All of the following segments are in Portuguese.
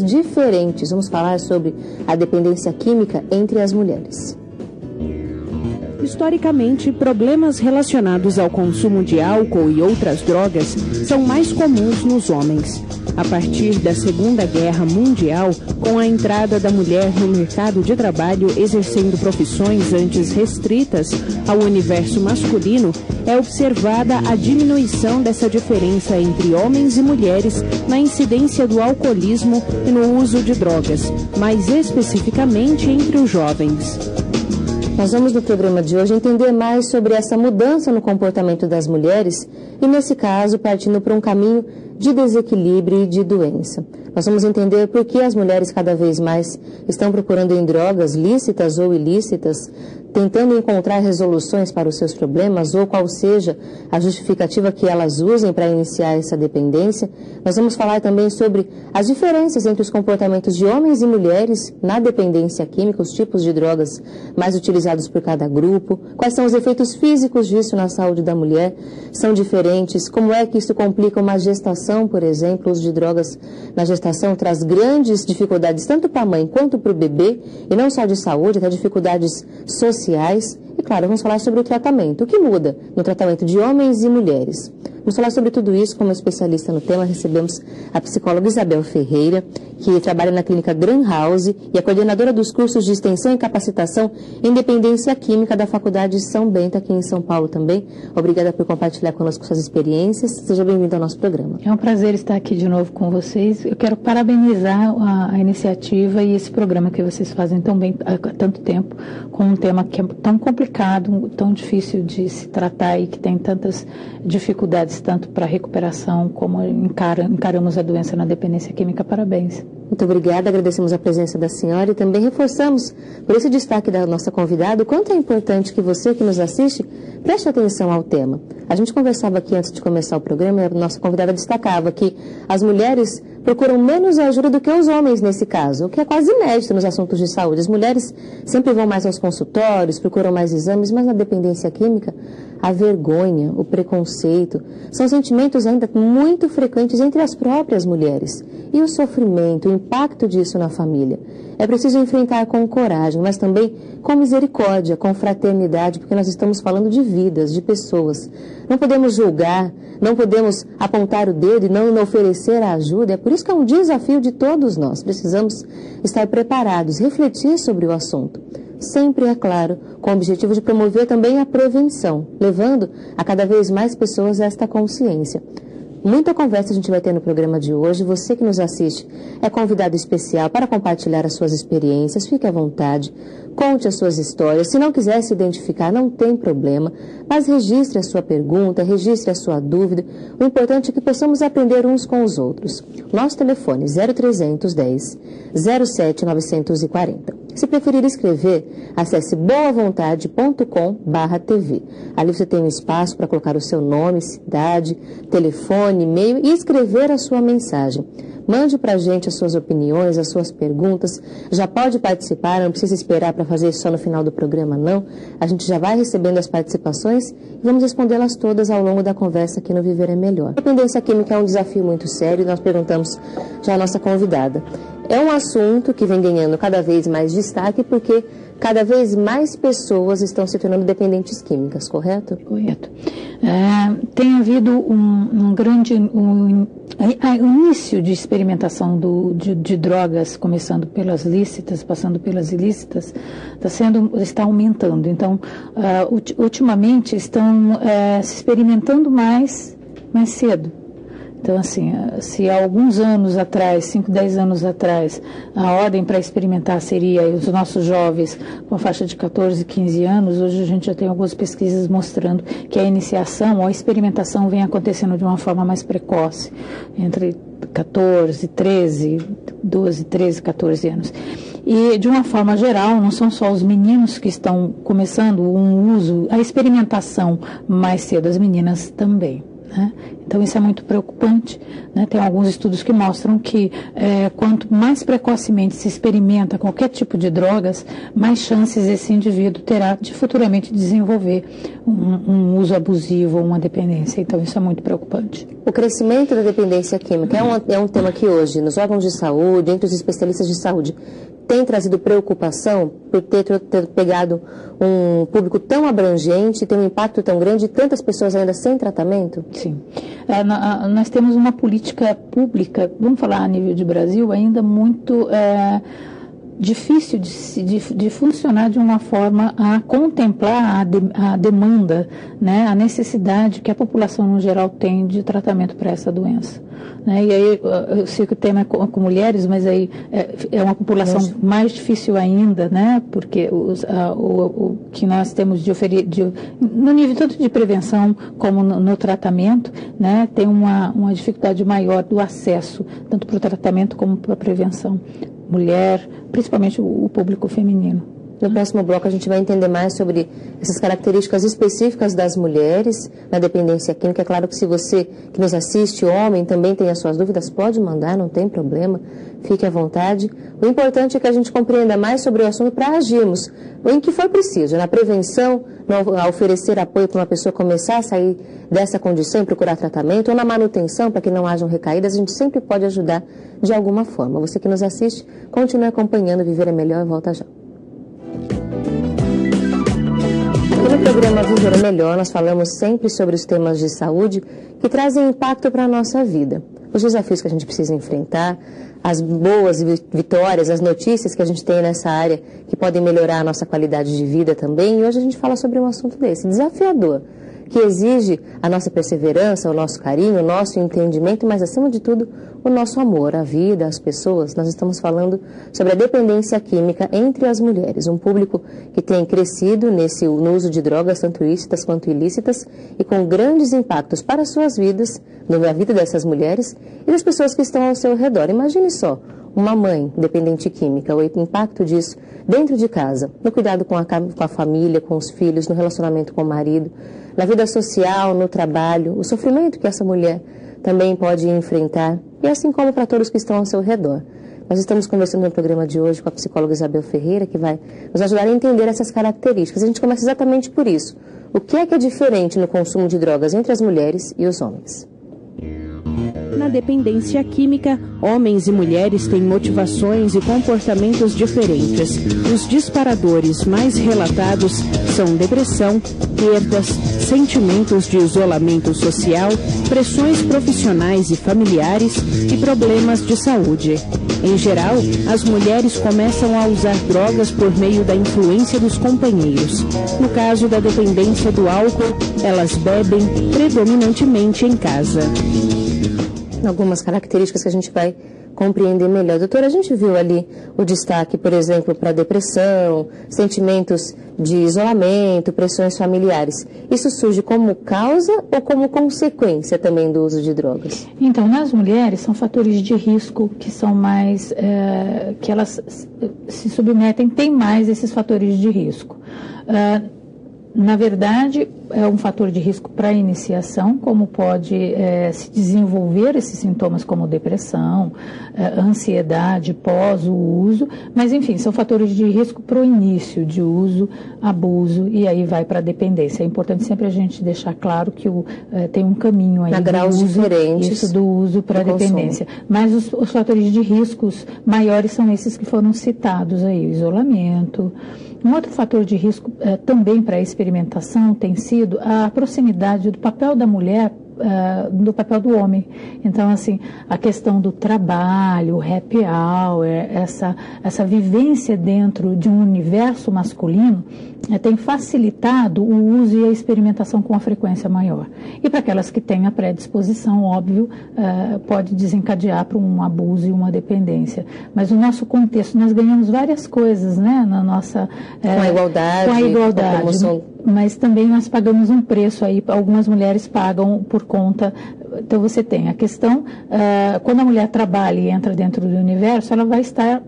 Diferentes. Vamos falar sobre a dependência química entre as mulheres. Historicamente, problemas relacionados ao consumo de álcool e outras drogas são mais comuns nos homens. A partir da Segunda Guerra Mundial, com a entrada da mulher no mercado de trabalho exercendo profissões antes restritas ao universo masculino, é observada a diminuição dessa diferença entre homens e mulheres na incidência do alcoolismo e no uso de drogas, mais especificamente entre os jovens. Nós vamos no programa de hoje entender mais sobre essa mudança no comportamento das mulheres e, nesse caso, partindo para um caminho de desequilíbrio e de doença. Nós vamos entender por que as mulheres cada vez mais estão procurando em drogas lícitas ou ilícitas, tentando encontrar resoluções para os seus problemas ou qual seja a justificativa que elas usem para iniciar essa dependência. Nós vamos falar também sobre as diferenças entre os comportamentos de homens e mulheres na dependência química, os tipos de drogas mais utilizados por cada grupo, quais são os efeitos físicos disso na saúde da mulher, são diferentes, como é que isso complica uma gestação, por exemplo, o uso de drogas na gestação traz grandes dificuldades tanto para a mãe quanto para o bebê, e não só de saúde, até dificuldades sociais. E claro, vamos falar sobre o tratamento. O que muda no tratamento de homens e mulheres? Vamos falar sobre tudo isso. Como especialista no tema, recebemos a psicóloga Isabel Ferreira, que trabalha na clínica Gran House e é coordenadora dos cursos de extensão e capacitação em dependência química da Faculdade de São Bento, aqui em São Paulo também. Obrigada por compartilhar conosco suas experiências. Seja bem-vindo ao nosso programa. É um prazer estar aqui de novo com vocês. Eu quero parabenizar a iniciativa e esse programa que vocês fazem tão bem há tanto tempo, com um tema que é tão complicado, tão difícil de se tratar e que tem tantas dificuldades, tanto para a recuperação como encaramos a doença na dependência química. Parabéns. Muito obrigada, agradecemos a presença da senhora e também reforçamos, por esse destaque da nossa convidada, o quanto é importante que você que nos assiste preste atenção ao tema. A gente conversava aqui antes de começar o programa e a nossa convidada destacava que as mulheres procuram menos ajuda do que os homens nesse caso, o que é quase inédito nos assuntos de saúde. As mulheres sempre vão mais aos consultórios, procuram mais exames, mas na dependência química, a vergonha, o preconceito, são sentimentos ainda muito frequentes entre as próprias mulheres. E o sofrimento, o impacto disso na família. É preciso enfrentar com coragem, mas também com misericórdia, com fraternidade, porque nós estamos falando de vidas, de pessoas. Não podemos julgar, não podemos apontar o dedo e não oferecer a ajuda. É por isso que é um desafio de todos nós. Precisamos estar preparados, refletir sobre o assunto. Sempre, é claro, com o objetivo de promover também a prevenção, levando a cada vez mais pessoas a esta consciência. Muita conversa a gente vai ter no programa de hoje. Você que nos assiste é convidado especial para compartilhar as suas experiências. Fique à vontade, conte as suas histórias. Se não quiser se identificar, não tem problema, mas registre a sua pergunta, registre a sua dúvida. O importante é que possamos aprender uns com os outros. Nosso telefone 0310 07 940. Se preferir escrever, acesse boavontade.com/tv. Ali você tem um espaço para colocar o seu nome, cidade, telefone, e-mail e escrever a sua mensagem. Mande para a gente as suas opiniões, as suas perguntas. Já pode participar, não precisa esperar para fazer isso só no final do programa, não. A gente já vai recebendo as participações e vamos respondê-las todas ao longo da conversa aqui no Viver é Melhor. A dependência química é um desafio muito sério e nós perguntamos já à nossa convidada. É um assunto que vem ganhando cada vez mais destaque porque cada vez mais pessoas estão se tornando dependentes químicas, correto? Correto. Tem havido um grande início de experimentação de drogas, começando pelas lícitas, passando pelas ilícitas, está aumentando. Então, ultimamente estão se experimentando mais cedo. Então, assim, se há alguns anos atrás, 5, 10 anos atrás, a ordem para experimentar seria os nossos jovens com a faixa de 14, 15 anos, hoje a gente já tem algumas pesquisas mostrando que a iniciação ou a experimentação vem acontecendo de uma forma mais precoce, entre 14, 13, 12, 13, 14 anos. E, de uma forma geral, não são só os meninos que estão começando a experimentação mais cedo, as meninas também. Então isso é muito preocupante, né? Tem alguns estudos que mostram que quanto mais precocemente se experimenta qualquer tipo de drogas, mais chances esse indivíduo terá de futuramente desenvolver um uso abusivo ou uma dependência. Então isso é muito preocupante. O crescimento da dependência química é um tema que hoje, nos órgãos de saúde, entre os especialistas de saúde, tem trazido preocupação por ter pegado um público tão abrangente, tem um impacto tão grande e tantas pessoas ainda sem tratamento? Sim. Nós temos uma política pública, vamos falar a nível de Brasil, ainda muito difícil de funcionar de uma forma a contemplar a demanda, né, a necessidade que a população no geral tem de tratamento para essa doença. Né? E aí, eu sei que o tema é com mulheres, mas aí é uma população mais difícil ainda, né? Porque o que nós temos de oferecer, no nível tanto de prevenção como no tratamento, né? Tem uma dificuldade maior do acesso, tanto para o tratamento como para a prevenção. Mulher, principalmente o público feminino. No próximo bloco a gente vai entender mais sobre essas características específicas das mulheres na dependência química. É claro que se você que nos assiste, homem, também tem as suas dúvidas, pode mandar, não tem problema, fique à vontade. O importante é que a gente compreenda mais sobre o assunto para agirmos em que for preciso, na prevenção, a oferecer apoio para uma pessoa começar a sair dessa condição e procurar tratamento, ou na manutenção para que não hajam recaídas, a gente sempre pode ajudar de alguma forma. Você que nos assiste, continue acompanhando Viver é Melhor e volta já. No programa Viver é Melhor, nós falamos sempre sobre os temas de saúde que trazem impacto para a nossa vida. Os desafios que a gente precisa enfrentar, as boas vitórias, as notícias que a gente tem nessa área que podem melhorar a nossa qualidade de vida também. E hoje a gente fala sobre um assunto desse, desafiador, que exige a nossa perseverança, o nosso carinho, o nosso entendimento, mas acima de tudo, o nosso amor, a vida, as pessoas. Nós estamos falando sobre a dependência química entre as mulheres, um público que tem crescido no uso de drogas, tanto lícitas quanto ilícitas, e com grandes impactos para as suas vidas, na vida dessas mulheres e das pessoas que estão ao seu redor. Imagine só, uma mãe dependente química, o impacto disso dentro de casa, no cuidado com a família, com os filhos, no relacionamento com o marido, na vida social, no trabalho, o sofrimento que essa mulher também pode enfrentar, e assim como para todos que estão ao seu redor. Nós estamos conversando no programa de hoje com a psicóloga Isabel Ferreira, que vai nos ajudar a entender essas características. A gente começa exatamente por isso. O que é diferente no consumo de drogas entre as mulheres e os homens? Na dependência química, homens e mulheres têm motivações e comportamentos diferentes. Os disparadores mais relatados são depressão, perdas, sentimentos de isolamento social, pressões profissionais e familiares e problemas de saúde. Em geral, as mulheres começam a usar drogas por meio da influência dos companheiros. No caso da dependência do álcool, elas bebem predominantemente em casa. Algumas características que a gente vai compreender melhor. Doutora, a gente viu ali o destaque, por exemplo, para depressão, sentimentos de isolamento, pressões familiares. Isso surge como causa ou como consequência também do uso de drogas? Então, nas mulheres, são fatores de risco que são mais, que elas se submetem, tem mais esses fatores de risco. Na verdade, é um fator de risco para a iniciação, como pode se desenvolver esses sintomas como depressão, ansiedade pós o uso, mas enfim, são fatores de risco para o início de uso, abuso, e aí vai para a dependência. É importante sempre a gente deixar claro que tem um caminho aí graus diferentes do uso para a dependência. Mas os fatores de riscos maiores são esses que foram citados aí, o isolamento. Um outro fator de risco também para a experimentação tem sido a proximidade do papel da mulher do papel do homem. Então, assim, a questão do trabalho, o happy hour, essa vivência dentro de um universo masculino tem facilitado o uso e a experimentação com uma frequência maior. E para aquelas que têm a predisposição, óbvio, pode desencadear para um abuso e uma dependência. Mas no nosso contexto, nós ganhamos várias coisas, né? Na nossa... com a igualdade. Com a igualdade. Mas também nós pagamos um preço aí, algumas mulheres pagam por conta. Então você tem a questão, quando a mulher trabalha e entra dentro do universo, ela vai estar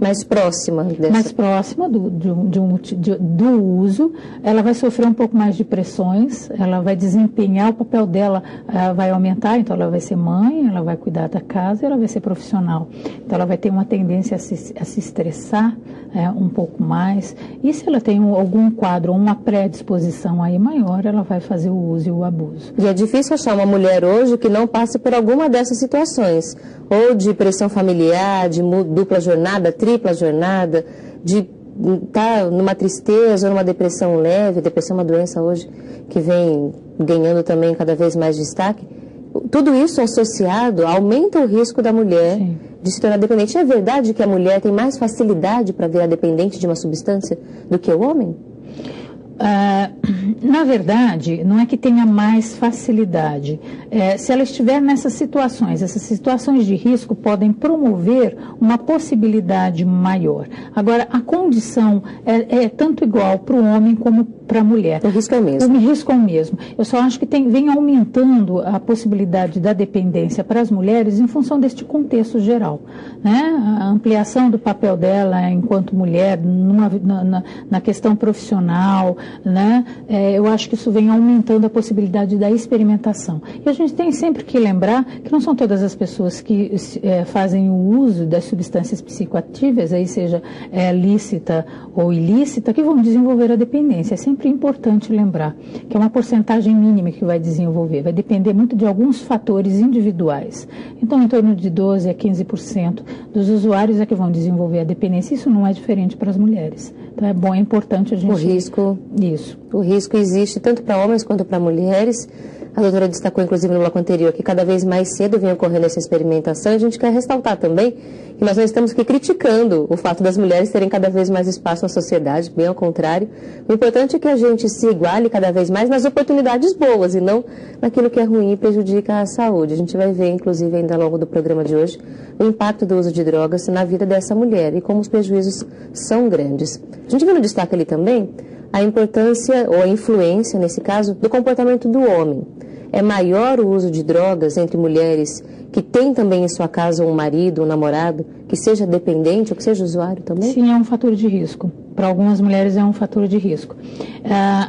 mais próxima dessa. Mais próxima do uso, ela vai sofrer um pouco mais de pressões, ela vai desempenhar, o papel dela vai aumentar, então ela vai ser mãe, ela vai cuidar da casa, ela vai ser profissional. Então ela vai ter uma tendência a se estressar um pouco mais, e se ela tem algum quadro, uma predisposição aí maior, ela vai fazer o uso e o abuso. E é difícil achar uma mulher hoje que não passe por alguma dessas situações, ou de pressão familiar, de dupla jornada, tripla jornada, de estar numa tristeza ou numa depressão leve. Depressão é uma doença hoje que vem ganhando também cada vez mais destaque. Tudo isso associado aumenta o risco da mulher Sim. de se tornar dependente. É verdade que a mulher tem mais facilidade para virar dependente de uma substância do que o homem? Na verdade, não é que tenha mais facilidade. Se ela estiver nessas situações de risco podem promover uma possibilidade maior. Agora, a condição é tanto igual para o homem como para a mulher. O risco é o mesmo. O risco é o mesmo. Eu só acho que vem aumentando a possibilidade da dependência para as mulheres em função deste contexto geral, né? A ampliação do papel dela enquanto mulher na questão profissional, né? Eu acho que isso vem aumentando a possibilidade da experimentação. E a gente tem sempre que lembrar que não são todas as pessoas que fazem o uso das substâncias psicoativas, aí seja lícita ou ilícita, que vão desenvolver a dependência. É sempre importante lembrar que é uma porcentagem mínima que vai desenvolver, vai depender muito de alguns fatores individuais. Então, em torno de 12% a 15% dos usuários é que vão desenvolver a dependência. Isso não é diferente para as mulheres. Então, é importante a gente... O risco... Isso. O risco existe tanto para homens quanto para mulheres. A doutora destacou, inclusive, no bloco anterior, que cada vez mais cedo vem ocorrendo essa experimentação. A gente quer ressaltar também que nós não estamos aqui criticando o fato das mulheres terem cada vez mais espaço na sociedade, bem ao contrário. O importante é que a gente se iguale cada vez mais nas oportunidades boas e não naquilo que é ruim e prejudica a saúde. A gente vai ver, inclusive, ainda ao longo do programa de hoje, o impacto do uso de drogas na vida dessa mulher e como os prejuízos são grandes. A gente viu no destaque ali também a importância, ou a influência, nesse caso, do comportamento do homem. É maior o uso de drogas entre mulheres que têm também em sua casa um marido, um namorado, que seja dependente ou que seja usuário também? Sim, é um fator de risco. Para algumas mulheres é um fator de risco.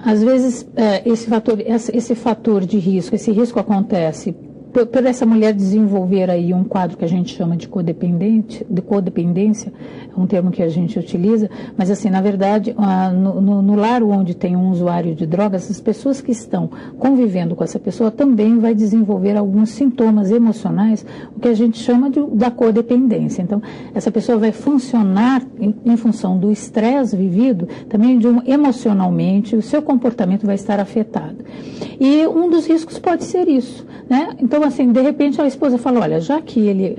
Às vezes, esse fator de risco, esse risco acontece por essa mulher desenvolver aí um quadro que a gente chama de codependência, é um termo que a gente utiliza, mas assim, na verdade, no lar onde tem um usuário de drogas, as pessoas que estão convivendo com essa pessoa também vai desenvolver alguns sintomas emocionais, o que a gente chama da codependência. Então, essa pessoa vai funcionar em função do estresse vivido, também emocionalmente, o seu comportamento vai estar afetado. E um dos riscos pode ser isso, né? Então, assim, de repente a esposa fala, olha, já que ele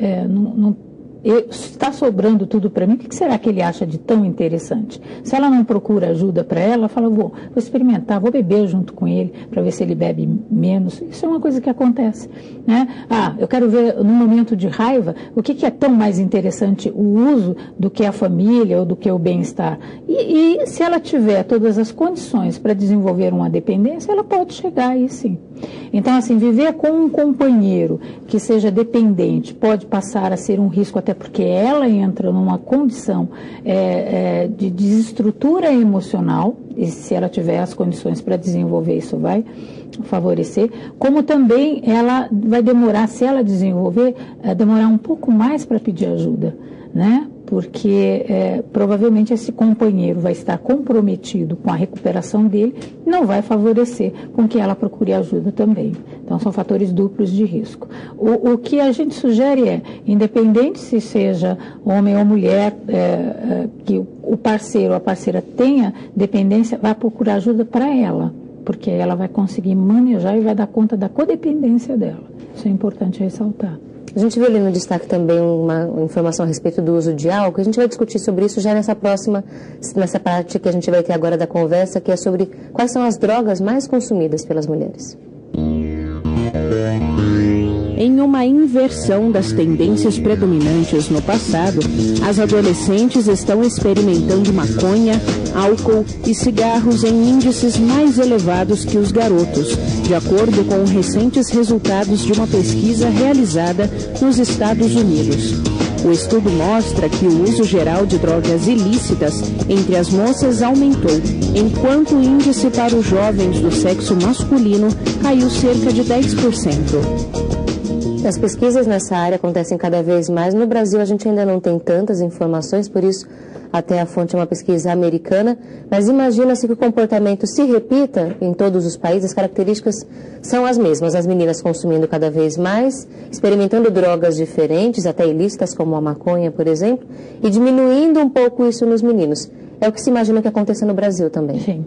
está sobrando tudo para mim, o que será que ele acha de tão interessante? Se ela não procura ajuda para ela fala, vou experimentar, vou beber junto com ele para ver se ele bebe menos. Isso é uma coisa que acontece, né? Eu quero ver no momento de raiva o que é tão mais interessante o uso do que a família ou do que o bem-estar. E se ela tiver todas as condições para desenvolver uma dependência, ela pode chegar aí sim. Então, assim, viver com um companheiro que seja dependente pode passar a ser um risco, até porque ela entra numa condição de desestrutura emocional, e se ela tiver as condições para desenvolver, isso vai favorecer, como também ela vai demorar, se ela desenvolver, demorar um pouco mais para pedir ajuda, né? Porque provavelmente esse companheiro vai estar comprometido com a recuperação dele e não vai favorecer com que ela procure ajuda também. Então, são fatores duplos de risco. O que a gente sugere independente se seja homem ou mulher, que o parceiro ou a parceira tenha dependência, vai procurar ajuda para ela, porque ela vai conseguir manejar e vai dar conta da codependência dela. Isso é importante ressaltar. A gente viu ali no destaque também uma informação a respeito do uso de álcool. A gente vai discutir sobre isso já nessa parte que a gente vai ter agora da conversa, que é sobre quais são as drogas mais consumidas pelas mulheres. Em uma inversão das tendências predominantes no passado, as adolescentes estão experimentando maconha, álcool e cigarros em índices mais elevados que os garotos, de acordo com recentes resultados de uma pesquisa realizada nos Estados Unidos. O estudo mostra que o uso geral de drogas ilícitas entre as moças aumentou, enquanto o índice para os jovens do sexo masculino caiu cerca de 10%. As pesquisas nessa área acontecem cada vez mais. No Brasil, a gente ainda não tem tantas informações, por isso até a fonte é uma pesquisa americana, mas imagina-se que o comportamento se repita em todos os países, as características são as mesmas, as meninas consumindo cada vez mais, experimentando drogas diferentes, até ilícitas, como a maconha, por exemplo, e diminuindo um pouco isso nos meninos. É o que se imagina que aconteça no Brasil também. Sim.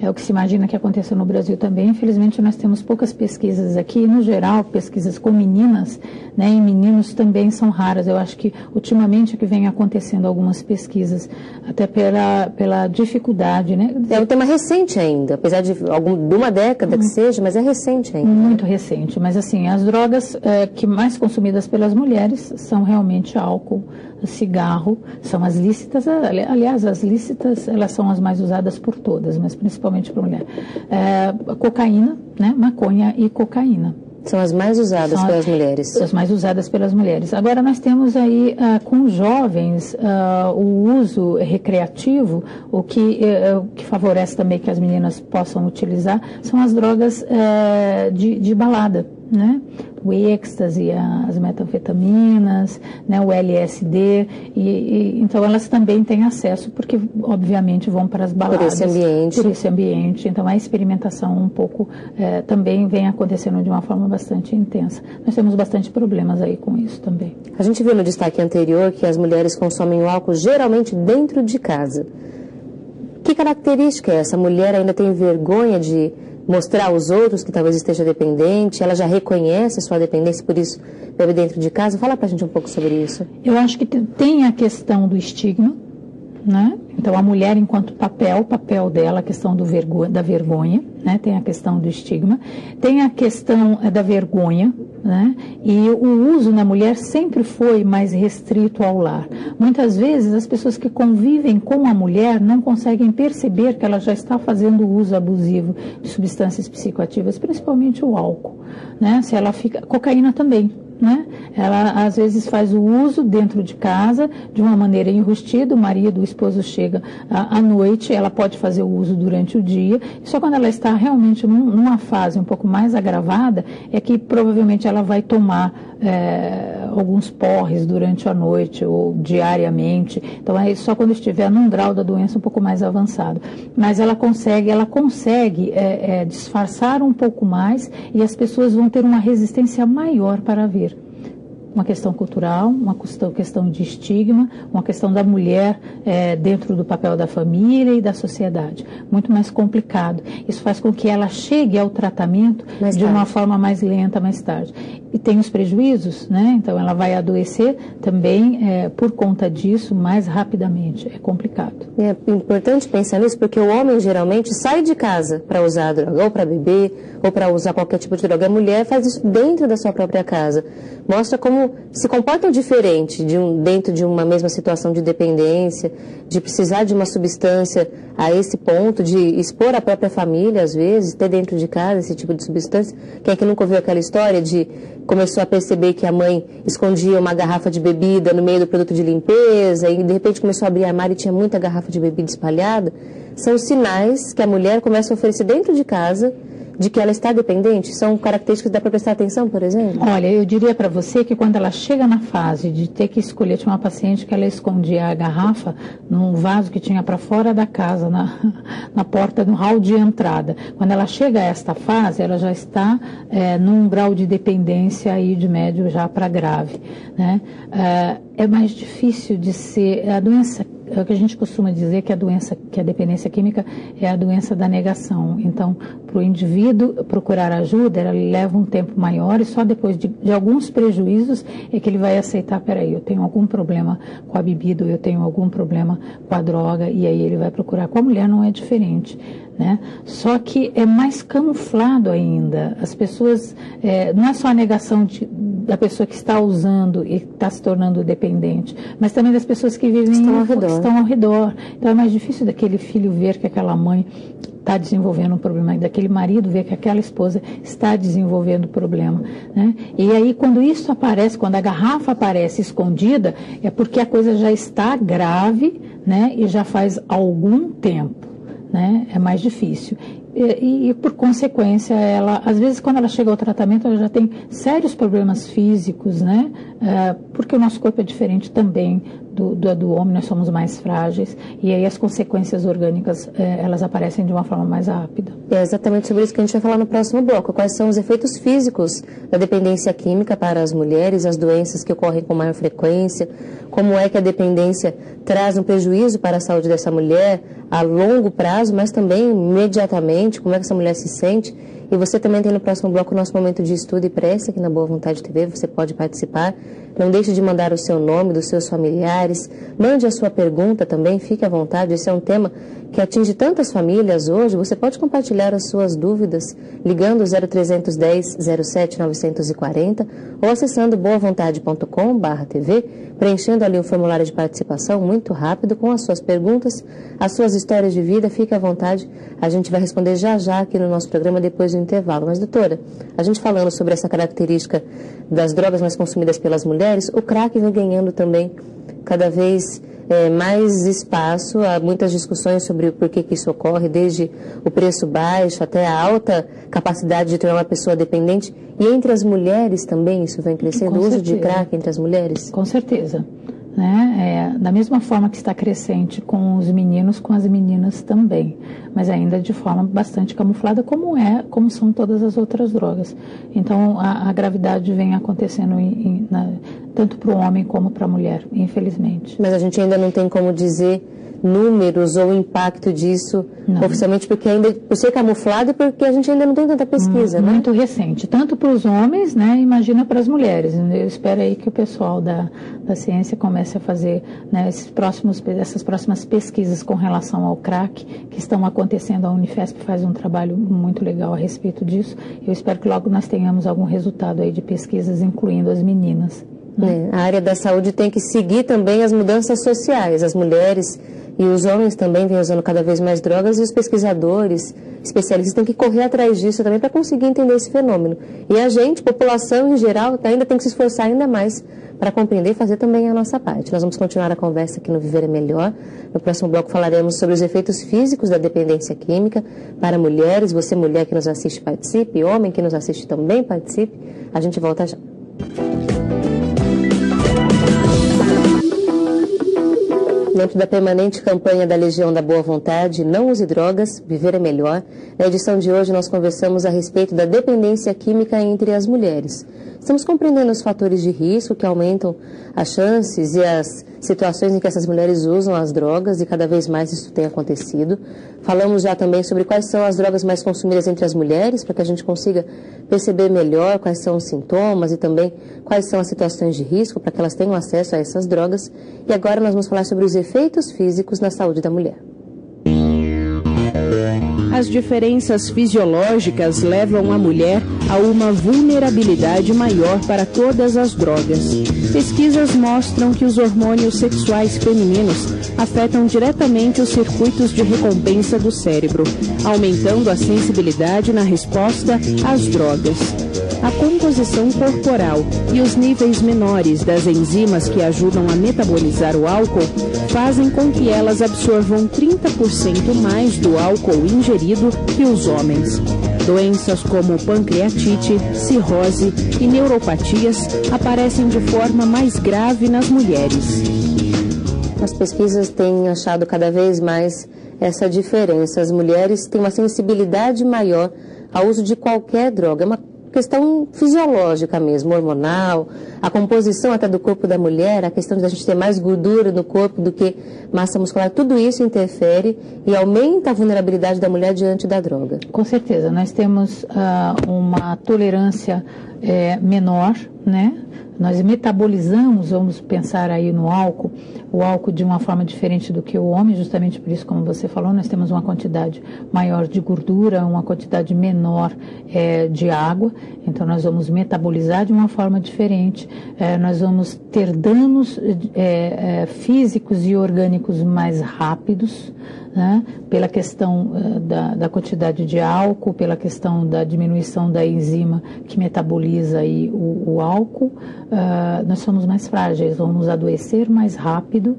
É o que se imagina que aconteça no Brasil também. Infelizmente, nós temos poucas pesquisas aqui. No geral, pesquisas com meninas, né, e meninos também são raras. Eu acho que, ultimamente, é que vem acontecendo algumas pesquisas, até pela dificuldade, né? É um tema recente ainda, apesar de uma década que seja, mas é recente ainda. Muito recente. Mas, assim, as drogas que mais consumidas pelas mulheres são realmente álcool, cigarro, são as lícitas. Aliás, as lícitas, elas são as mais usadas por todas, mas principalmente para mulher. Cocaína, né? Maconha e cocaína. São as mais usadas pelas mulheres. As mais usadas pelas mulheres. Agora, nós temos aí, com jovens, o uso recreativo, o que favorece também que as meninas possam utilizar, são as drogas de balada, né? O êxtase, as metanfetaminas, né, o LSD, então elas também têm acesso, porque obviamente vão para as baladas. Por esse ambiente. Então a experimentação um pouco também vem acontecendo de uma forma bastante intensa. Nós temos bastante problemas aí com isso também. A gente viu no destaque anterior que as mulheres consomem o álcool geralmente dentro de casa. Que característica é essa? A mulher ainda tem vergonha de mostrar aos outros que talvez esteja dependente, ela já reconhece a sua dependência, por isso bebe dentro de casa? Fala pra gente um pouco sobre isso. Eu acho que tem a questão do estigma, né? Então, a mulher enquanto o papel dela, a questão da vergonha, né? Tem a questão do estigma, tem a questão da vergonha, né? E o uso na mulher sempre foi mais restrito ao lar. Muitas vezes, as pessoas que convivem com a mulher não conseguem perceber que ela já está fazendo uso abusivo de substâncias psicoativas, principalmente o álcool, né? Se ela cocaína também. Né? Ela às vezes faz o uso dentro de casa de uma maneira enrustida, o marido, o esposo chega à noite, ela pode fazer o uso durante o dia, só quando ela está realmente numa fase um pouco mais agravada é que provavelmente ela vai tomar alguns porres durante a noite ou diariamente. Então é só quando estiver num grau da doença um pouco mais avançado. Mas ela consegue disfarçar um pouco mais e as pessoas vão ter uma resistência maior para ver. Uma questão cultural, uma questão de estigma, uma questão da mulher dentro do papel da família e da sociedade. Muito mais complicado. Isso faz com que ela chegue ao tratamento de uma forma mais lenta, mais tarde. E tem os prejuízos, né? Então ela vai adoecer também por conta disso mais rapidamente. É complicado. É importante pensar nisso porque o homem geralmente sai de casa para usar a droga, ou para beber, ou para usar qualquer tipo de droga. A mulher faz isso dentro da sua própria casa. Mostra como se comportam diferente dentro de uma mesma situação de dependência, de precisar de uma substância a esse ponto, de expor a própria família, às vezes, ter dentro de casa esse tipo de substância. Quem é que nunca ouviu aquela história de começou a perceber que a mãe escondia uma garrafa de bebida no meio do produto de limpeza e de repente começou a abrir armário e tinha muita garrafa de bebida espalhada? São sinais que a mulher começa a oferecer dentro de casa de que ela está dependente? São características que dá para prestar atenção, por exemplo? Olha, eu diria para você que quando ela chega na fase de ter que escolher, tinha uma paciente que ela escondia a garrafa num vaso que tinha para fora da casa, na porta, no hall de entrada. Quando ela chega a esta fase, ela já está num grau de dependência aí de médio já para grave, né? É mais difícil de ser a doença. É o que a gente costuma dizer que a dependência química é a doença da negação. Então, para o indivíduo procurar ajuda, ela leva um tempo maior e só depois de alguns prejuízos é que ele vai aceitar, peraí, eu tenho algum problema com a bebida, eu tenho algum problema com a droga, e aí ele vai procurar. Com a mulher não é diferente, né? Só que é mais camuflado ainda. As pessoas, não é só a negação da pessoa que está usando e está se tornando dependente, mas também das pessoas que vivem estão ao redor. Então é mais difícil daquele filho ver que aquela mãe está desenvolvendo um problema, daquele marido ver que aquela esposa está desenvolvendo problema, né? E aí, quando isso aparece, quando a garrafa aparece escondida, é porque a coisa já está grave, né? E já faz algum tempo, né? É mais difícil. E por consequência, ela, às vezes, quando ela chega ao tratamento, ela já tem sérios problemas físicos, né? Porque o nosso corpo é diferente também do homem, nós somos mais frágeis, e aí as consequências orgânicas, elas aparecem de uma forma mais rápida. É exatamente sobre isso que a gente vai falar no próximo bloco. Quais são os efeitos físicos da dependência química para as mulheres, as doenças que ocorrem com maior frequência, como é que a dependência traz um prejuízo para a saúde dessa mulher a longo prazo, mas também imediatamente, como é que essa mulher se sente. E você também tem no próximo bloco o nosso momento de estudo e prece aqui na Boa Vontade TV, você pode participar. Não deixe de mandar o seu nome, dos seus familiares, mande a sua pergunta também, fique à vontade. Esse é um tema que atinge tantas famílias hoje. Você pode compartilhar as suas dúvidas ligando 0310 07 940 ou acessando boavontade.com/tv, preenchendo ali o formulário de participação muito rápido com as suas perguntas, as suas histórias de vida. Fique à vontade, a gente vai responder já já aqui no nosso programa depois do intervalo. Mas, doutora, a gente falando sobre essa característica das drogas mais consumidas pelas mulheres, o crack vem ganhando também cada vez mais espaço. Há muitas discussões sobre o porquê que isso ocorre, desde o preço baixo até a alta capacidade de tornar uma pessoa dependente. E entre as mulheres também isso vem crescendo, o uso de crack entre as mulheres? Com certeza. Né? Da mesma forma que está crescente com os meninos, com as meninas também, mas ainda de forma bastante camuflada, como são todas as outras drogas. Então a gravidade vem acontecendo tanto para o homem como para a mulher, infelizmente. Mas a gente ainda não tem como dizer números ou impacto disso oficialmente, porque ainda por ser camuflado e porque a gente ainda não tem tanta pesquisa, né? Muito recente, tanto para os homens, né? Imagina para as mulheres. Eu espero aí que o pessoal da ciência comece a fazer, né, essas próximas pesquisas com relação ao crack que estão acontecendo. A Unifesp faz um trabalho muito legal a respeito disso. Eu espero que logo nós tenhamos algum resultado aí de pesquisas, incluindo as meninas. Né? A área da saúde tem que seguir também as mudanças sociais. As mulheres e os homens também vêm usando cada vez mais drogas, e os pesquisadores, especialistas, têm que correr atrás disso também para conseguir entender esse fenômeno. E a gente, população em geral, ainda tem que se esforçar ainda mais para compreender e fazer também a nossa parte. Nós vamos continuar a conversa aqui no Viver é Melhor. No próximo bloco falaremos sobre os efeitos físicos da dependência química para mulheres. Você, mulher que nos assiste, participe. Homem que nos assiste também, participe. A gente volta já. Dentro da permanente campanha da Legião da Boa Vontade, Não Use Drogas, Viver é Melhor, na edição de hoje nós conversamos a respeito da dependência química entre as mulheres. Estamos compreendendo os fatores de risco que aumentam as chances e as situações em que essas mulheres usam as drogas, e cada vez mais isso tem acontecido. Falamos já também sobre quais são as drogas mais consumidas entre as mulheres, para que a gente consiga perceber melhor quais são os sintomas e também quais são as situações de risco, para que elas tenham acesso a essas drogas. E agora nós vamos falar sobre os efeitos físicos na saúde da mulher. As diferenças fisiológicas levam a mulher a uma vulnerabilidade maior para todas as drogas. Pesquisas mostram que os hormônios sexuais femininos afetam diretamente os circuitos de recompensa do cérebro, aumentando a sensibilidade na resposta às drogas. A composição corporal e os níveis menores das enzimas que ajudam a metabolizar o álcool fazem com que elas absorvam 30% mais do álcool ingerido que os homens. Doenças como pancreatite, cirrose e neuropatias aparecem de forma mais grave nas mulheres. As pesquisas têm achado cada vez mais essa diferença. As mulheres têm uma sensibilidade maior ao uso de qualquer droga. É uma questão fisiológica mesmo, hormonal, a composição até do corpo da mulher, a questão de a gente ter mais gordura no corpo do que massa muscular, tudo isso interfere e aumenta a vulnerabilidade da mulher diante da droga. Com certeza, nós temos uma tolerância menor, né? Nós metabolizamos, vamos pensar aí no álcool, o álcool de uma forma diferente do que o homem, justamente por isso, como você falou, nós temos uma quantidade maior de gordura, uma quantidade menor de água, então nós vamos metabolizar de uma forma diferente, nós vamos ter danos físicos e orgânicos mais rápidos, né? Pela questão da quantidade de álcool, pela questão da diminuição da enzima que metaboliza aí o álcool, nós somos mais frágeis, vamos adoecer mais rápido,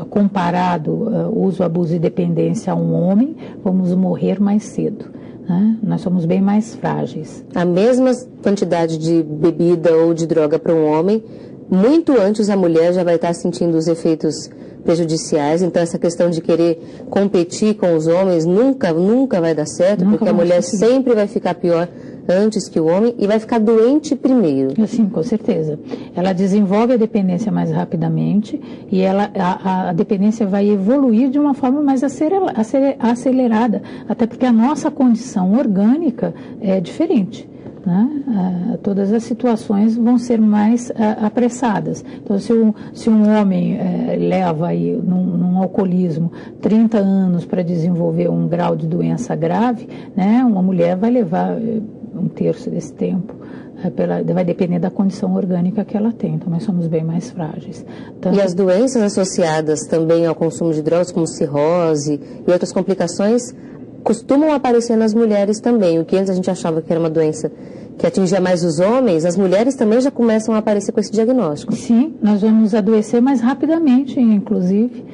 comparado uso, abuso e dependência a um homem, vamos morrer mais cedo. Nós somos bem mais frágeis. A mesma quantidade de bebida ou de droga para um homem, muito antes a mulher já vai estar sentindo os efeitos prejudiciais. Então essa questão de querer competir com os homens nunca vai dar certo, porque a mulher sempre vai ficar pior antes que o homem e vai ficar doente primeiro. Sim, com certeza. Ela desenvolve a dependência mais rapidamente e a dependência vai evoluir de uma forma mais acelerada, até porque a nossa condição orgânica é diferente. Todas as situações vão ser mais apressadas. Então, se um homem leva aí num alcoolismo 30 anos para desenvolver um grau de doença grave, uma mulher vai levar um terço desse tempo. Vai depender da condição orgânica que ela tem. Então, nós somos bem mais frágeis. E as doenças associadas também ao consumo de drogas, como cirrose e outras complicações, costumam aparecer nas mulheres também. O que antes a gente achava que era uma doença que atingia mais os homens, as mulheres também já começam a aparecer com esse diagnóstico. Sim, nós vamos adoecer mais rapidamente, inclusive.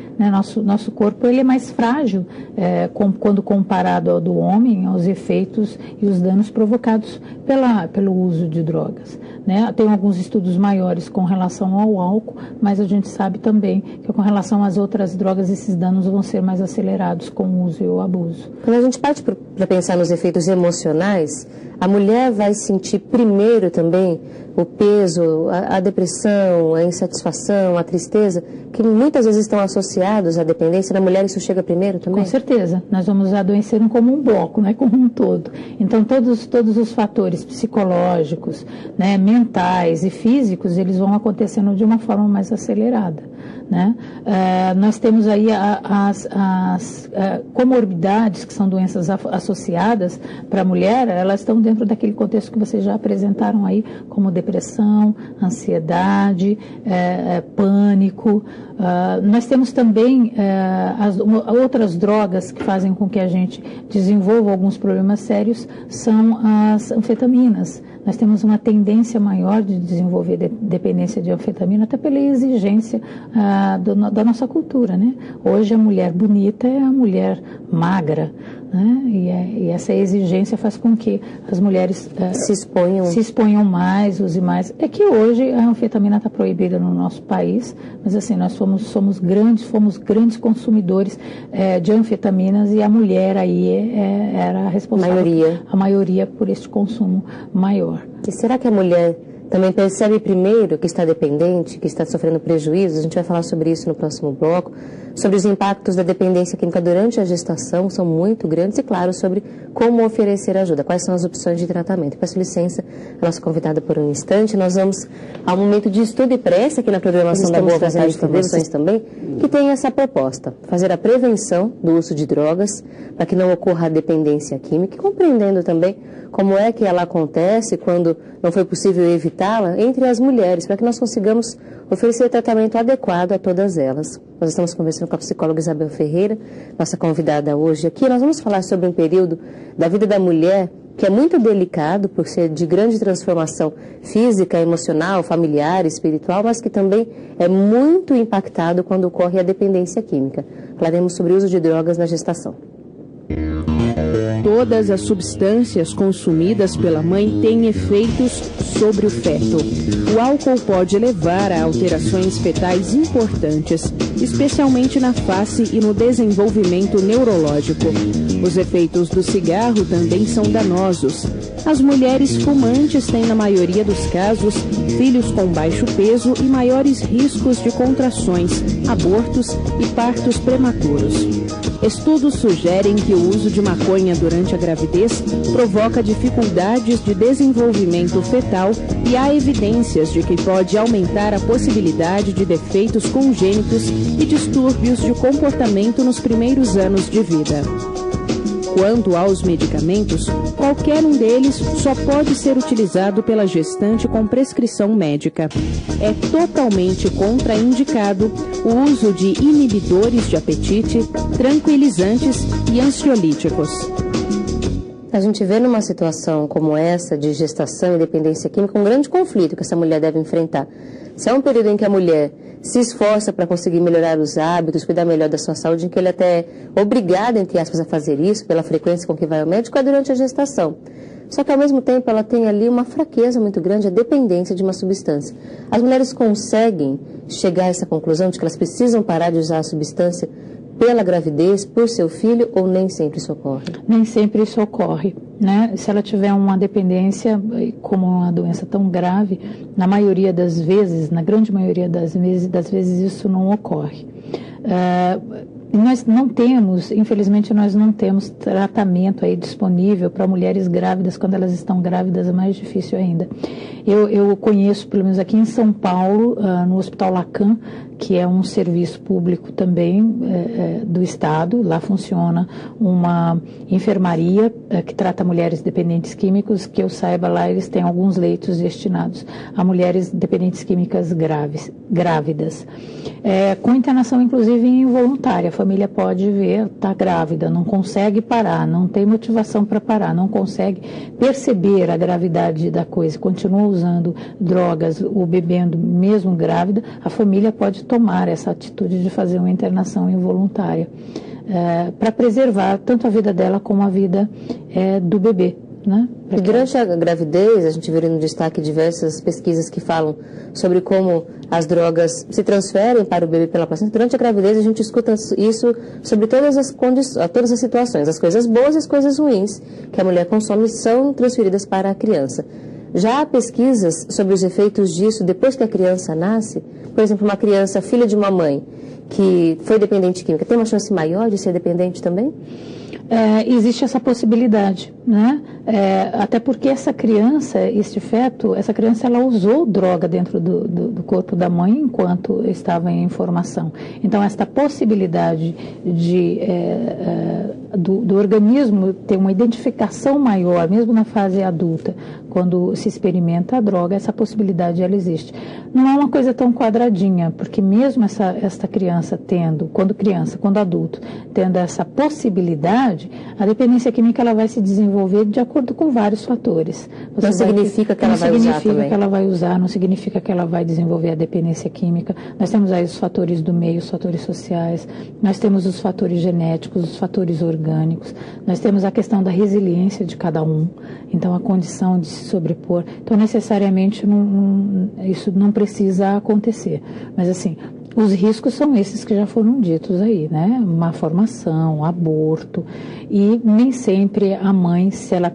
Nosso corpo ele é mais frágil quando comparado ao do homem, aos efeitos e os danos provocados pelo uso de drogas. Tem alguns estudos maiores com relação ao álcool, mas a gente sabe também que com relação às outras drogas, esses danos vão ser mais acelerados com o uso e o abuso. Quando a gente parte para pensar nos efeitos emocionais, a mulher vai sentir primeiro também o peso, a depressão, a insatisfação, a tristeza, que muitas vezes estão associados à dependência. Na mulher isso chega primeiro também? Com certeza. Nós vamos adoecer como um bloco, como um todo. Então todos os fatores psicológicos, mentais e físicos, eles vão acontecendo de uma forma mais acelerada. Nós temos aí as comorbidades, que são doenças associadas para a mulher, elas estão dentro daquele contexto que vocês já apresentaram aí, como depressão, ansiedade, pânico. Nós temos também outras drogas que fazem com que a gente desenvolva alguns problemas sérios, são as anfetaminas. Nós temos uma tendência maior de desenvolver dependência de anfetamina, até pela exigência da nossa cultura, Hoje a mulher bonita é a mulher magra, E essa exigência faz com que as mulheres se exponham mais, usem mais. É que hoje a anfetamina está proibida no nosso país, mas assim, nós fomos grandes consumidores de anfetaminas e a mulher aí era a responsável, a maioria por este consumo maior. E será que a mulher também percebe primeiro que está dependente, que está sofrendo prejuízos? A gente vai falar sobre isso no próximo bloco, sobre os impactos da dependência química durante a gestação, são muito grandes, e claro, sobre como oferecer ajuda, quais são as opções de tratamento. Peço licença, a nossa convidada por um instante, nós vamos ao momento de estudo e prece aqui na programação da Boa Vontade Informações também, que tem essa proposta, fazer a prevenção do uso de drogas, para que não ocorra a dependência química, e compreendendo também como é que ela acontece quando não foi possível evitá-la entre as mulheres, para que nós consigamos oferecer tratamento adequado a todas elas. Nós estamos conversando com a psicóloga Isabel Ferreira, nossa convidada hoje aqui. Nós vamos falar sobre um período da vida da mulher que é muito delicado por ser de grande transformação física, emocional, familiar, espiritual, mas que também é muito impactado quando ocorre a dependência química. Falaremos sobre o uso de drogas na gestação. Todas as substâncias consumidas pela mãe têm efeitos sobre o feto. O álcool pode levar a alterações fetais importantes, especialmente na face e no desenvolvimento neurológico. Os efeitos do cigarro também são danosos. As mulheres fumantes têm, na maioria dos casos, filhos com baixo peso e maiores riscos de contrações, abortos e partos prematuros. Estudos sugerem que o uso de maconha durante a gravidez provoca dificuldades de desenvolvimento fetal e há evidências de que pode aumentar a possibilidade de defeitos congênitos e distúrbios de comportamento nos primeiros anos de vida. Quanto aos medicamentos, qualquer um deles só pode ser utilizado pela gestante com prescrição médica. É totalmente contraindicado o uso de inibidores de apetite, tranquilizantes e ansiolíticos. A gente vê numa situação como essa, de gestação e dependência química, um grande conflito que essa mulher deve enfrentar. Se é um período em que a mulher se esforça para conseguir melhorar os hábitos, cuidar melhor da sua saúde, em que ele é até obrigada, entre aspas, a fazer isso, pela frequência com que vai ao médico, é durante a gestação. Só que, ao mesmo tempo, ela tem ali uma fraqueza muito grande, a dependência de uma substância. As mulheres conseguem chegar a essa conclusão de que elas precisam parar de usar a substância pela gravidez, por seu filho, ou nem sempre isso ocorre? Nem sempre isso ocorre, né? Se ela tiver uma dependência, como uma doença tão grave, na maioria das vezes, na grande maioria das vezes isso não ocorre. Nós não temos, infelizmente, nós não temos tratamento aí disponível para mulheres grávidas. Quando elas estão grávidas é mais difícil ainda. Eu conheço, pelo menos aqui em São Paulo, no Hospital Lacan, que é um serviço público também do Estado. Lá funciona uma enfermaria que trata mulheres dependentes químicos. Que eu saiba, lá eles têm alguns leitos destinados a mulheres dependentes químicas grávidas. Com internação, inclusive, involuntária. A família pode ver, está grávida, não consegue parar, não tem motivação para parar, não consegue perceber a gravidade da coisa, continua usando drogas ou bebendo mesmo grávida, a família pode tomar essa atitude de fazer uma internação involuntária para preservar tanto a vida dela como a vida do bebê. Né? E durante a gravidez, a gente viu no destaque diversas pesquisas que falam sobre como as drogas se transferem para o bebê pela placenta. Durante a gravidez, a gente escuta isso sobre todas as situações. As coisas boas e as coisas ruins que a mulher consome são transferidas para a criança. Já há pesquisas sobre os efeitos disso depois que a criança nasce. Por exemplo, uma criança filha de uma mãe que foi dependente química, tem uma chance maior de ser dependente também? Existe essa possibilidade, né? Até porque essa criança, este feto, essa criança ela usou droga dentro do corpo da mãe enquanto estava em formação. Então, esta possibilidade do organismo ter uma identificação maior, mesmo na fase adulta, quando se experimenta a droga, essa possibilidade ela existe. Não é uma coisa tão quadradinha, porque mesmo essa criança quando adulto, tendo essa possibilidade, a dependência química ela vai se desenvolver de acordo com vários fatores. Não significa que ela vai usar também. Não significa que ela vai usar, não significa que ela vai desenvolver a dependência química. Nós temos aí os fatores do meio, os fatores sociais, nós temos os fatores genéticos, os fatores orgânicos, nós temos a questão da resiliência de cada um, então a condição de se sobrepor. Então, necessariamente, isso não precisa acontecer. Mas, assim, os riscos são esses que já foram ditos aí, né? Má formação, aborto, e nem sempre a mãe, se ela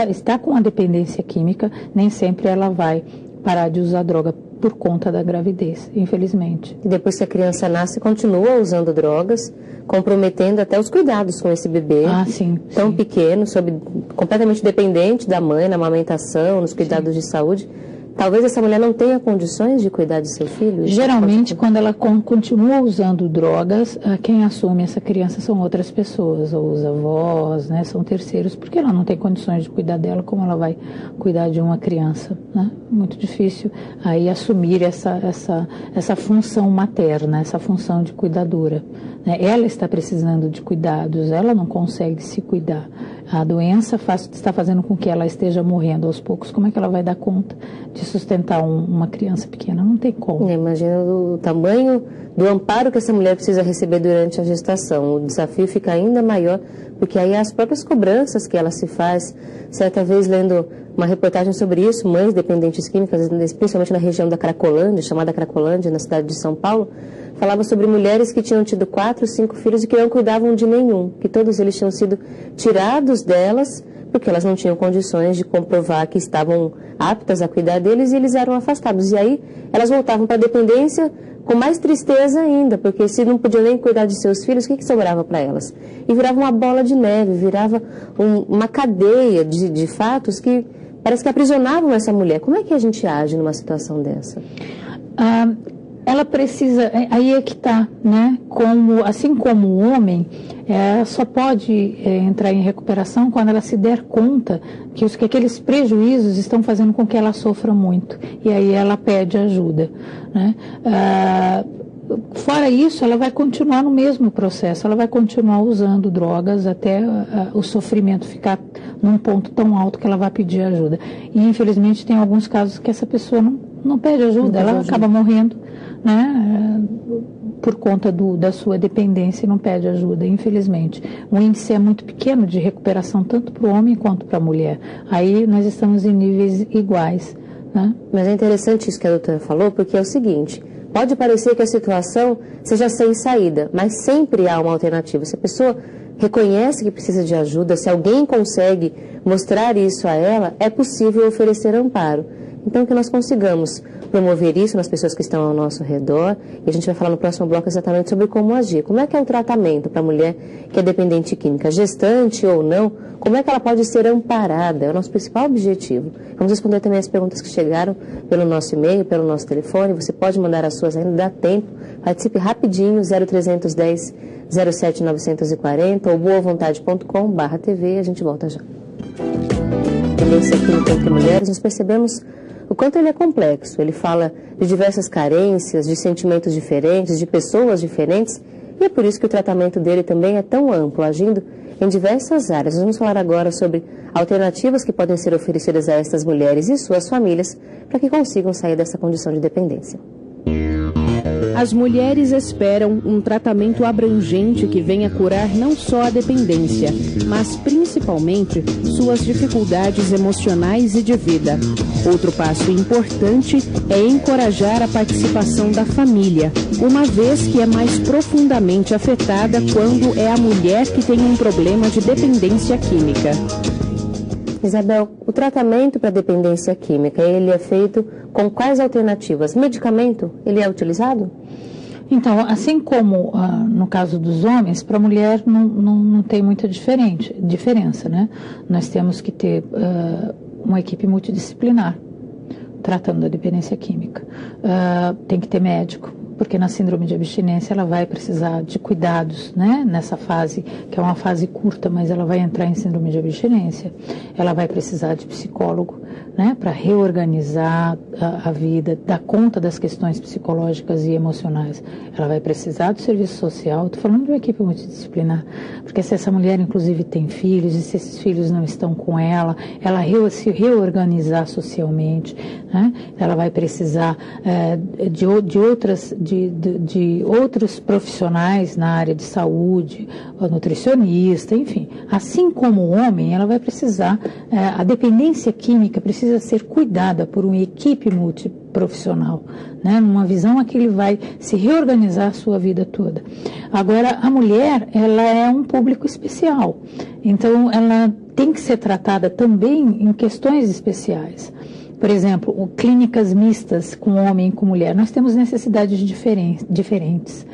está com a dependência química, nem sempre ela vai parar de usar droga por conta da gravidez, infelizmente. E depois que a criança nasce, continua usando drogas, comprometendo até os cuidados com esse bebê tão pequeno, completamente dependente da mãe na amamentação, nos cuidados de saúde. Talvez essa mulher não tenha condições de cuidar de seu filho? Geralmente, quando ela continua usando drogas, quem assume essa criança são outras pessoas, ou os avós, né, são terceiros, porque ela não tem condições de cuidar dela, como ela vai cuidar de uma criança, né? Muito difícil aí assumir essa função materna, essa função de cuidadora, né? Ela está precisando de cuidados, ela não consegue se cuidar. A doença está fazendo com que ela esteja morrendo aos poucos. Como é que ela vai dar conta de sustentar uma criança pequena? Não tem como. Imagina o tamanho do amparo que essa mulher precisa receber durante a gestação. O desafio fica ainda maior, porque aí as próprias cobranças que ela se faz. Certa vez, lendo uma reportagem sobre isso, mães dependentes químicas, principalmente na região da Cracolândia, chamada Cracolândia, na cidade de São Paulo, falava sobre mulheres que tinham tido 4, 5 filhos e que não cuidavam de nenhum, que todos eles tinham sido tirados delas porque elas não tinham condições de comprovar que estavam aptas a cuidar deles e eles eram afastados. E aí elas voltavam para a dependência com mais tristeza ainda, porque se não podiam nem cuidar de seus filhos, o que sobrava para elas? E virava uma bola de neve, virava uma cadeia de fatos que parece que aprisionavam essa mulher. Como é que a gente age numa situação dessa? Ela ela precisa, aí é que está, né? Assim como o homem, só pode entrar em recuperação quando ela se der conta que aqueles prejuízos estão fazendo com que ela sofra muito. E aí ela pede ajuda, né? Fora isso, ela vai continuar no mesmo processo, ela vai continuar usando drogas até o sofrimento ficar num ponto tão alto que ela vai pedir ajuda. E infelizmente tem alguns casos que essa pessoa não pede ajuda, ela acaba morrendo, né, por conta da sua dependência e não pede ajuda, infelizmente. O índice é muito pequeno de recuperação tanto para o homem quanto para a mulher. Aí nós estamos em níveis iguais, né? Mas é interessante isso que a doutora falou, porque é o seguinte: pode parecer que a situação seja sem saída, mas sempre há uma alternativa. Se a pessoa reconhece que precisa de ajuda, se alguém consegue mostrar isso a ela, é possível oferecer amparo. Então, que nós consigamos promover isso nas pessoas que estão ao nosso redor, e a gente vai falar no próximo bloco exatamente sobre como agir. Como é que é o tratamento para a mulher que é dependente química, gestante ou não? Como é que ela pode ser amparada? É o nosso principal objetivo. Vamos responder também as perguntas que chegaram pelo nosso e-mail, pelo nosso telefone. Você pode mandar as suas, ainda dá tempo. Participe rapidinho, 0310 07 940 ou boavontade.com/TV. A gente volta já. Dependência química entre mulheres, nós percebemos o quanto ele é complexo. Ele fala de diversas carências, de sentimentos diferentes, de pessoas diferentes, e é por isso que o tratamento dele também é tão amplo, agindo em diversas áreas. Nós vamos falar agora sobre alternativas que podem ser oferecidas a estas mulheres e suas famílias para que consigam sair dessa condição de dependência. As mulheres esperam um tratamento abrangente que venha curar não só a dependência, mas principalmente suas dificuldades emocionais e de vida. Outro passo importante é encorajar a participação da família, uma vez que é mais profundamente afetada quando é a mulher que tem um problema de dependência química. Isabel, o tratamento para dependência química, ele é feito com quais alternativas? Medicamento, ele é utilizado? Então, assim como no caso dos homens, para a mulher não tem muita diferença, né? Nós temos que ter uma equipe multidisciplinar tratando da dependência química. Tem que ter médico, porque na síndrome de abstinência ela vai precisar de cuidados, né? Nessa fase, que é uma fase curta, mas ela vai entrar em síndrome de abstinência. Ela vai precisar de psicólogo, né? Para reorganizar a vida, dar conta das questões psicológicas e emocionais. Ela vai precisar do serviço social. Estou falando de uma equipe multidisciplinar, porque se essa mulher, inclusive, tem filhos, e se esses filhos não estão com ela se reorganizar socialmente, né? Ela vai precisar de outros profissionais na área de saúde, nutricionista, enfim. Assim como o homem, ela vai precisar, a dependência química precisa ser cuidada por uma equipe multiprofissional, né? Numa visão a que ele vai se reorganizar a sua vida toda. Agora, a mulher, ela é um público especial, então ela tem que ser tratada também em questões especiais. Por exemplo, clínicas mistas com homem e com mulher. Nós temos necessidades diferentes.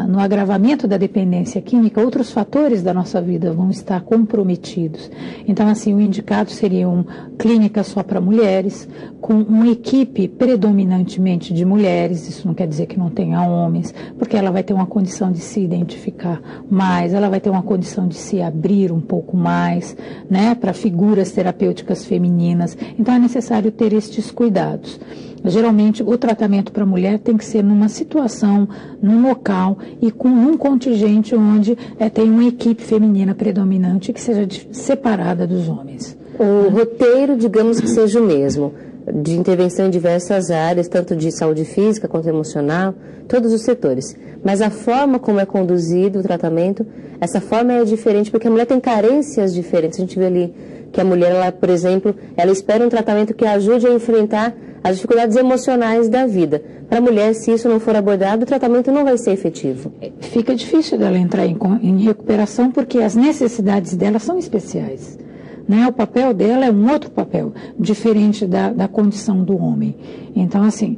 No agravamento da dependência química, outros fatores da nossa vida vão estar comprometidos. Então, assim, o indicado seriam clínicas só para mulheres, com uma equipe predominantemente de mulheres. Isso não quer dizer que não tenha homens, porque ela vai ter uma condição de se identificar mais, ela vai ter uma condição de se abrir um pouco mais, né, para figuras terapêuticas femininas. Então, é necessário ter estes cuidados. Geralmente, o tratamento para a mulher tem que ser numa situação, num local e com um contingente onde tem uma equipe feminina predominante que seja separada dos homens. O roteiro, digamos que seja o mesmo, de intervenção em diversas áreas, tanto de saúde física quanto emocional, todos os setores. Mas a forma como é conduzido o tratamento, essa forma é diferente, porque a mulher tem carências diferentes. A gente vê ali que a mulher, ela, por exemplo, ela espera um tratamento que ajude a enfrentar as dificuldades emocionais da vida. Para a mulher, se isso não for abordado, o tratamento não vai ser efetivo. Fica difícil dela entrar em recuperação porque as necessidades dela são especiais, né? O papel dela é um outro papel, diferente da condição do homem. Então, assim,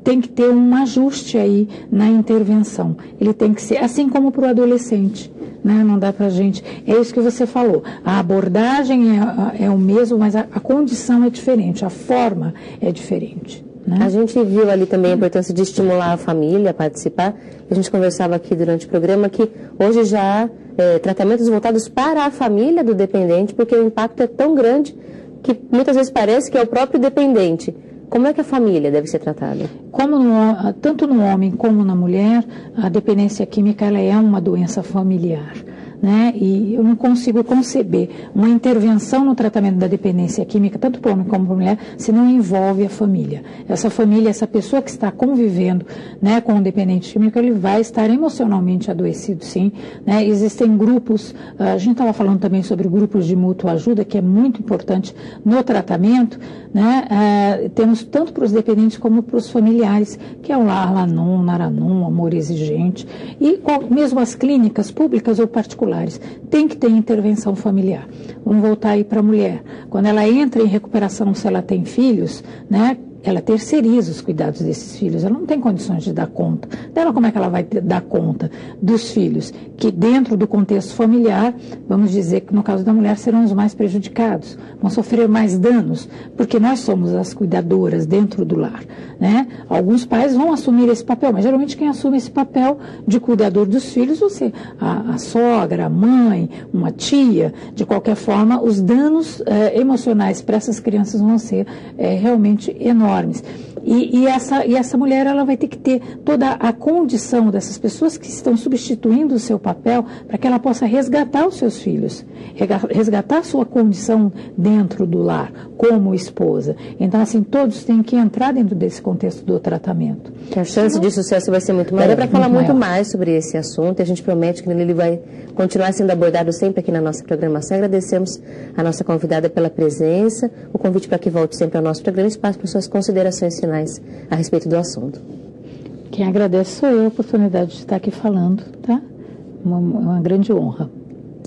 tem que ter um ajuste aí na intervenção. Ele tem que ser, assim como para o adolescente, né? Não dá para a gente... É isso que você falou. A abordagem é o mesmo, mas a condição é diferente, a forma é diferente. né? A gente viu ali também a importância de estimular a família a participar. A gente conversava aqui durante o programa que hoje já há tratamentos voltados para a família do dependente, porque o impacto é tão grande que muitas vezes parece que é o próprio dependente. Como é que a família deve ser tratada? Tanto no homem como na mulher, a dependência química ela é uma doença familiar, né? E eu não consigo conceber uma intervenção no tratamento da dependência química, tanto para o homem como para a mulher, se não envolve a família. Essa família, essa pessoa que está convivendo, né, com o dependente químico, ele vai estar emocionalmente adoecido, sim, né? Existem grupos, a gente estava falando também sobre grupos de mútua ajuda, que é muito importante no tratamento, né? Temos tanto para os dependentes como para os familiares, que é o Al-Anon, Naranon, Amor Exigente, e mesmo as clínicas públicas ou particulares, tem que ter intervenção familiar. Vamos voltar aí para a mulher. Quando ela entra em recuperação, se ela tem filhos, né? Ela terceiriza os cuidados desses filhos, ela não tem condições de dar conta. Dela, como é que ela vai dar conta dos filhos? Que dentro do contexto familiar, vamos dizer que no caso da mulher serão os mais prejudicados, vão sofrer mais danos, porque nós somos as cuidadoras dentro do lar, né? Alguns pais vão assumir esse papel, mas geralmente quem assume esse papel de cuidador dos filhos, você, a sogra, a mãe, uma tia, de qualquer forma, os danos emocionais para essas crianças vão ser realmente enormes. E essa mulher, ela vai ter que ter toda a condição dessas pessoas que estão substituindo o seu papel para que ela possa resgatar os seus filhos, resgatar a sua condição dentro do lar, como esposa. Então, assim, todos têm que entrar dentro desse contexto do tratamento. A chance de sucesso vai ser muito maior. Dá para falar muito mais sobre esse assunto e a gente promete que ele vai continuar sendo abordado sempre aqui na nossa programação. Agradecemos a nossa convidada pela presença, o convite para que volte sempre ao nosso programa e espaço para suas considerações finais a respeito do assunto. Quem agradece sou eu a oportunidade de estar aqui falando, tá? Uma grande honra.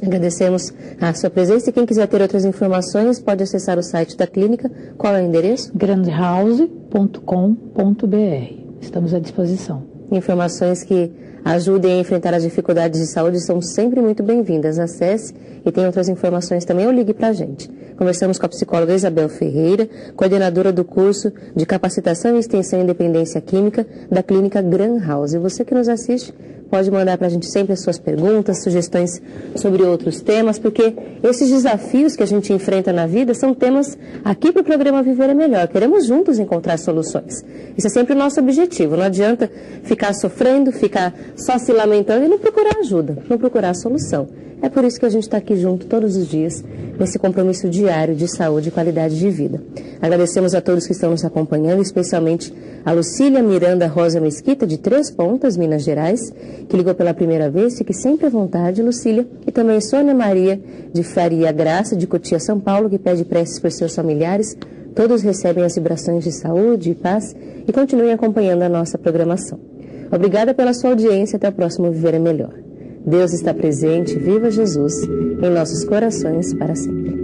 Agradecemos a sua presença e quem quiser ter outras informações pode acessar o site da clínica. Qual é o endereço? grandhouse.com.br. Estamos à disposição. Informações que ajudem a enfrentar as dificuldades de saúde são sempre muito bem-vindas. Acesse e tem outras informações também ou ligue para a gente. Conversamos com a psicóloga Isabel Ferreira, coordenadora do curso de capacitação e extensão em dependência química da clínica Grandhouse. E você que nos assiste pode mandar para a gente sempre as suas perguntas, sugestões sobre outros temas, porque esses desafios que a gente enfrenta na vida são temas aqui para o programa Viver é Melhor. Queremos juntos encontrar soluções. Isso é sempre o nosso objetivo. Não adianta ficar sofrendo, ficar só se lamentando e não procurar ajuda, não procurar a solução. É por isso que a gente está aqui junto todos os dias, nesse compromisso diário de saúde e qualidade de vida. Agradecemos a todos que estão nos acompanhando, especialmente a Lucília Miranda Rosa Mesquita, de Três Pontas, Minas Gerais, que ligou pela primeira vez. Fique sempre à vontade, Lucília. E também Sônia Maria de Faria Graça, de Cotia, São Paulo, que pede preces por seus familiares. Todos recebem as vibrações de saúde e paz e continuem acompanhando a nossa programação. Obrigada pela sua audiência. Até o próximo Viver é Melhor. Deus está presente, viva Jesus, em nossos corações para sempre.